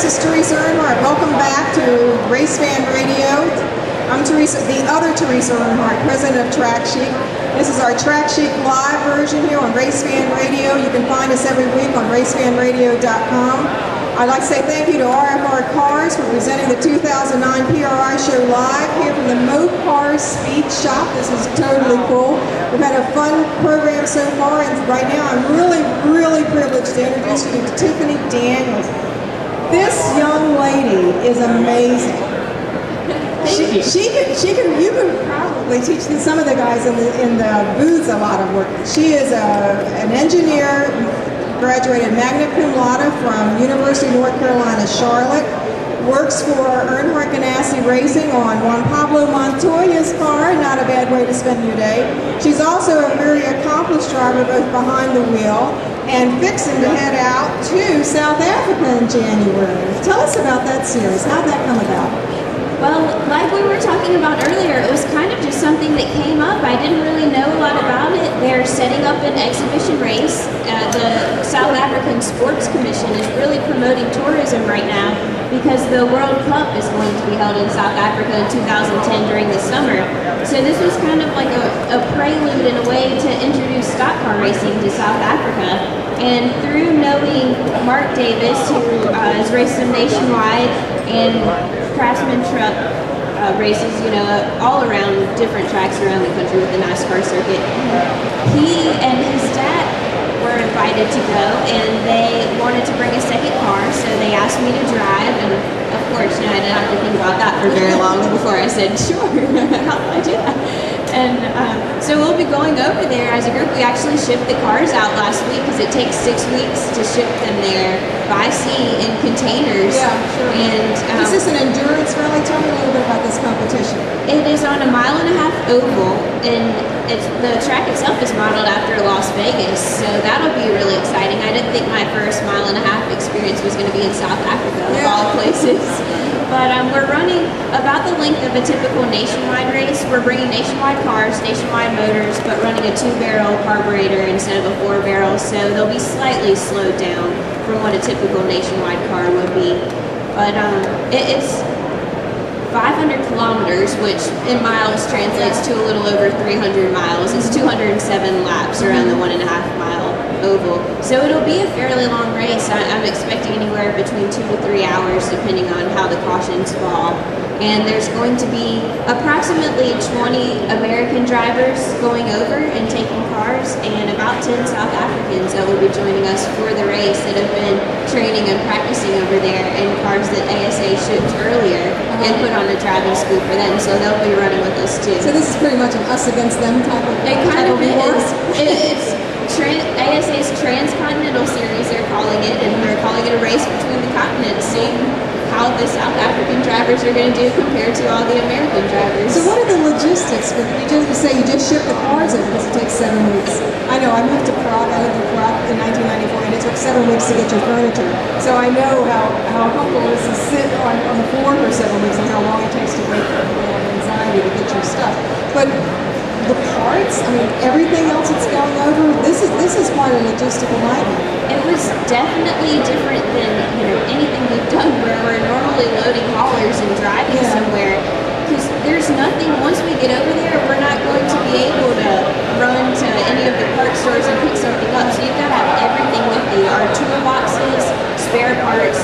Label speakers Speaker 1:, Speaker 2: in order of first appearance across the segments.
Speaker 1: is Theresa Earnheart. Welcome back to Race Fan Radio. I'm Theresa, the other Theresa Earnheart, president of Track Chic. This is our Track Chic live version here on Race Fan Radio. You can find us every week on racefanradio.com. I'd like to say thank you to RFR Cars for presenting the 2009 PRI show live here from the Mopar Speed Shop. This is totally cool. We've had a fun program so far, and right now I'm really privileged to introduce you to Tiffany Daniels. This young lady is amazing. You could probably teach some of the guys in the booths a lot of work. She is an engineer, graduated magna cum laude from University of North Carolina, Charlotte. Works for Earnhardt Ganassi Racing on Juan Pablo Montoya's car. Not a bad way to spend your day. She's also a very accomplished driver, both behind the wheel and fixing to head out to South Africa in January. Tell us about that series. How'd that come about?
Speaker 2: Well, like we were talking about earlier, it was kind of just something that came up. I didn't really know a lot about it. They're setting up an exhibition race. The South African Sports Commission is really promoting tourism right now because the World Cup is going to be held in South Africa in 2010 during the summer. So this was kind of like a prelude in a way to introduce stock car racing to South Africa. And through knowing Mark Davis, who has raced them nationwide and Craftsman truck races, all around different tracks around the country with the NASCAR circuit. He and his dad were invited to go, and they wanted to bring a second car, so they asked me to drive, and of course, I didn't have to think about that for very long before I said, sure, how do I do that? And so we'll be going over there as a group. We actually shipped the cars out last week because it takes 6 weeks to ship them there by sea in containers.
Speaker 1: Yeah, sure.
Speaker 2: And
Speaker 1: is this an endurance rally? Tell me a little bit about this competition.
Speaker 2: It is on a 1.5 mile oval, and the track itself is modeled after Las Vegas, so that'll be really exciting. I didn't think my first 1.5 mile experience was going to be in South Africa, of all places. But we're running about the length of a typical nationwide race. We're bringing nationwide cars, nationwide motors, but running a 2-barrel carburetor instead of a 4-barrel, so they'll be slightly slowed down from what a typical nationwide car would be. But it's 500 kilometers, which in miles translates to a little over 300 miles. It's 207 laps around the 1.5 mile oval. So it'll be a fairly long race. I'm expecting anywhere between 2 to 3 hours, depending on how the cautions fall. And there's going to be approximately 20 American drivers going over and taking cars, and about 10 South Africans that will be joining us for the race that have been training and practicing over there in cars that ASA shipped earlier and put on a driving school for them. So they'll be running with us too.
Speaker 1: So this is pretty much an us against them type of
Speaker 2: It kind of
Speaker 1: war?
Speaker 2: It's ASA's Transcontinental Series, they're calling it, and they're calling it a race between the continents, seeing how the South African drivers are going to do compared to all the American drivers.
Speaker 1: So what are the logistics? You say you just ship the cars in because it takes 7 weeks. I know, I moved to Prague. I lived in Prague in 1994, and it took 7 weeks to get your furniture. So I know how helpful it is to sit on the floor for 7 weeks and how long it takes to wait for anxiety to get your stuff. But the parts, everything else that's going over, this is quite a logistical nightmare.
Speaker 2: It was definitely different than anything we've done where we're normally loading haulers and driving somewhere. Because there's nothing, once we get over there, we're not going to be able to run to any of the part stores and pick something up. So you've got to have everything with you. Our toolboxes, spare parts,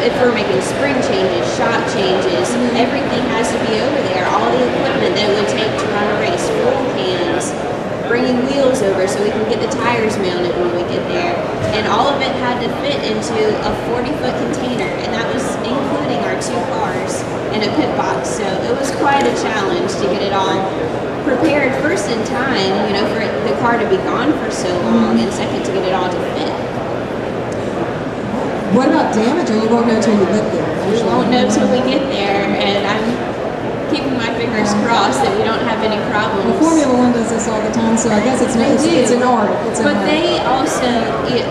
Speaker 2: if we're making spring changes, shock changes, everything has to be over there. All the equipment that it would take to run a race, fuel cans, bringing wheels over so we can get the tires mounted when we get there. And all of it had to fit into a 40-foot container, and that was including our 2 cars and a pit box. So it was quite a challenge to get it all prepared, first in time, for the car to be gone for so long, and second to get it all to fit.
Speaker 1: What about damage, or you won't know till you get there?
Speaker 2: We won't know till we get there, and I'm keeping my fingers crossed that we don't have any problems.
Speaker 1: Well, Formula One does this all the time, so I guess it's an art.
Speaker 2: But they also,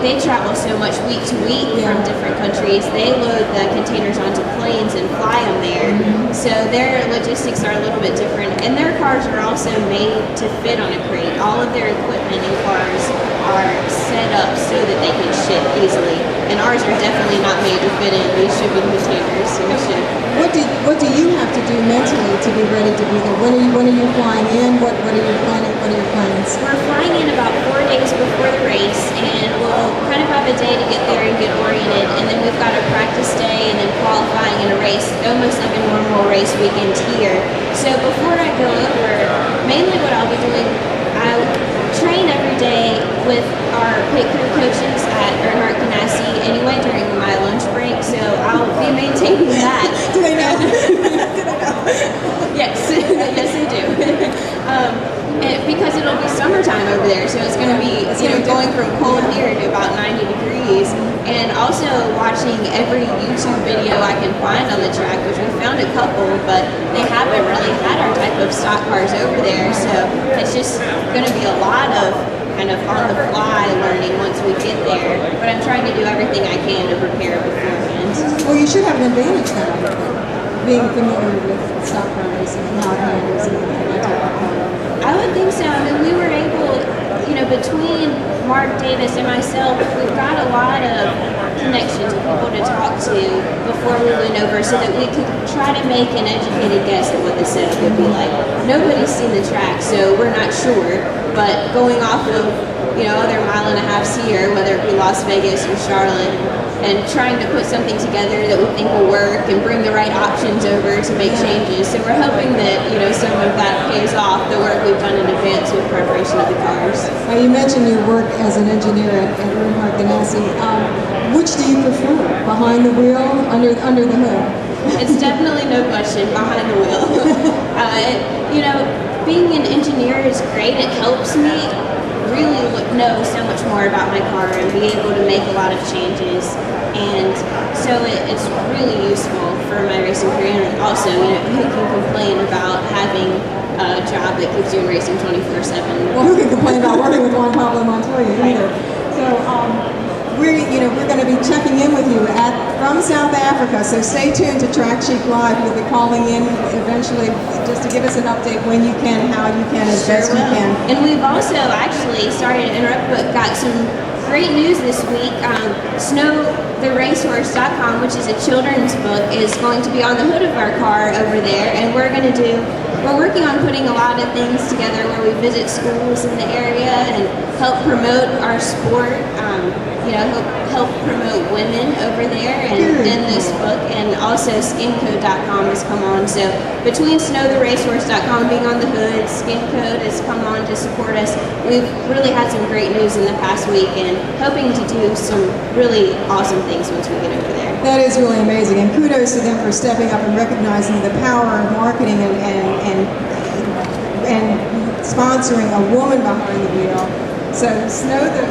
Speaker 2: they travel so much week to week from different countries. They load the containers onto planes and fly them there. So their logistics are a little bit different. And their cars are also made to fit on a crate. All of their equipment and cars are set up so that they can ship easily. And ours are definitely not made to fit in these shipping containers. So
Speaker 1: What do you have to do mentally to be ready to be there? When are you flying in? What are you planning? What are your plans?
Speaker 2: we're flying in about 4 days before the race, and we'll kind of have a day to get there and get oriented. And then we've got a practice day and then qualifying in a race, almost like a normal race weekend here. So before I go over, mainly what I'll be doing, I'll train every day with our pit crew coaches at Earnhardt Ganassi anyway during my lunch break, so I'll be maintaining that.
Speaker 1: Do they know?
Speaker 2: Yes, yes they do. Because it'll be summertime over there, so it's going to be going from cold here to about 90 degrees, and also watching every YouTube video I can find on the track, which we found a couple, but they haven't really had our type of stock cars over there, so it's just going to be a lot of kind of on the fly learning once we get there, but I'm trying to do everything I can to prepare beforehand.
Speaker 1: Well, you should have an advantage now, being familiar with stock car racing and how it handles and that type of car.
Speaker 2: I would think so. I mean, we were able, between Mark Davis and myself, we've got a lot of connections of people to talk to before we went over so that we could try to make an educated guess at what the setup would be like. Nobody's seen the track, so we're not sure, but going off of, other mile and a halfs here, whether it be Las Vegas or Charlotte, and trying to put something together that we think will work and bring the right options over to make changes. So we're hoping that, some of that pays off the work we've done in advance with preparation of the cars.
Speaker 1: You mentioned your work as an engineer at Earnhardt Ganassi. Which do you prefer, behind the wheel, under the hood?
Speaker 2: It's definitely no question behind the wheel. Being an engineer is great. It helps me really know so much more about my car and be able to make a lot of changes, and so it's really useful for my racing career. And also, who can complain about having a job that keeps you in racing 24/7?
Speaker 1: Well, who can complain about working with Juan Pablo Montoya either? So we're going to be checking in with you from South Africa. So stay tuned to Track Chic Live. We'll be calling in eventually just to give us an update when you can, how you can, as best you can.
Speaker 2: And we've also actually started to interrupt, but got some great news this week. SnowTheRacehorse.com, which is a children's book, is going to be on the hood of our car over there, and we're working on putting a lot of things together where we visit schools in the area and help promote our sport, help promote women over there and in this book, and also SkinCode.com has come on. So between SnowTheRacehorse.com being on the hood, SkinCode has come on to support us. We've really had some great news in the past week and hoping to do some really awesome things once we get over there.
Speaker 1: That is really amazing, and kudos to them for stepping up and recognizing the power of marketing and sponsoring a woman behind the wheel. So Snow the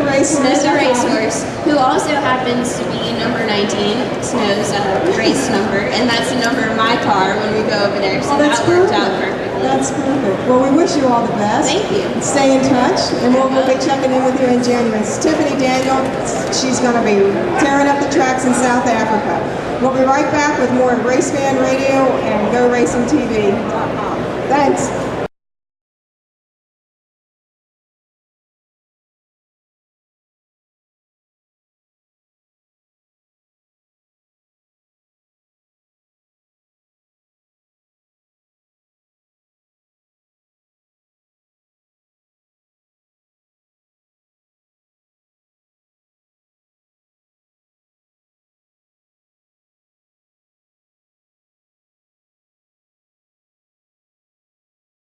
Speaker 2: Racehorse, who also happens to be number 19, Snow's race number, and that's the number of my car when we go over there. So that worked out perfectly.
Speaker 1: That's perfect. Well, we wish you all the best.
Speaker 2: Thank you.
Speaker 1: Stay in touch, and we'll be checking in with you in January. It's Tiffany Daniels. She's going to be tearing up the tracks in South Africa. We'll be right back with more Race Fan Radio and GoRacingTV.com. Thanks.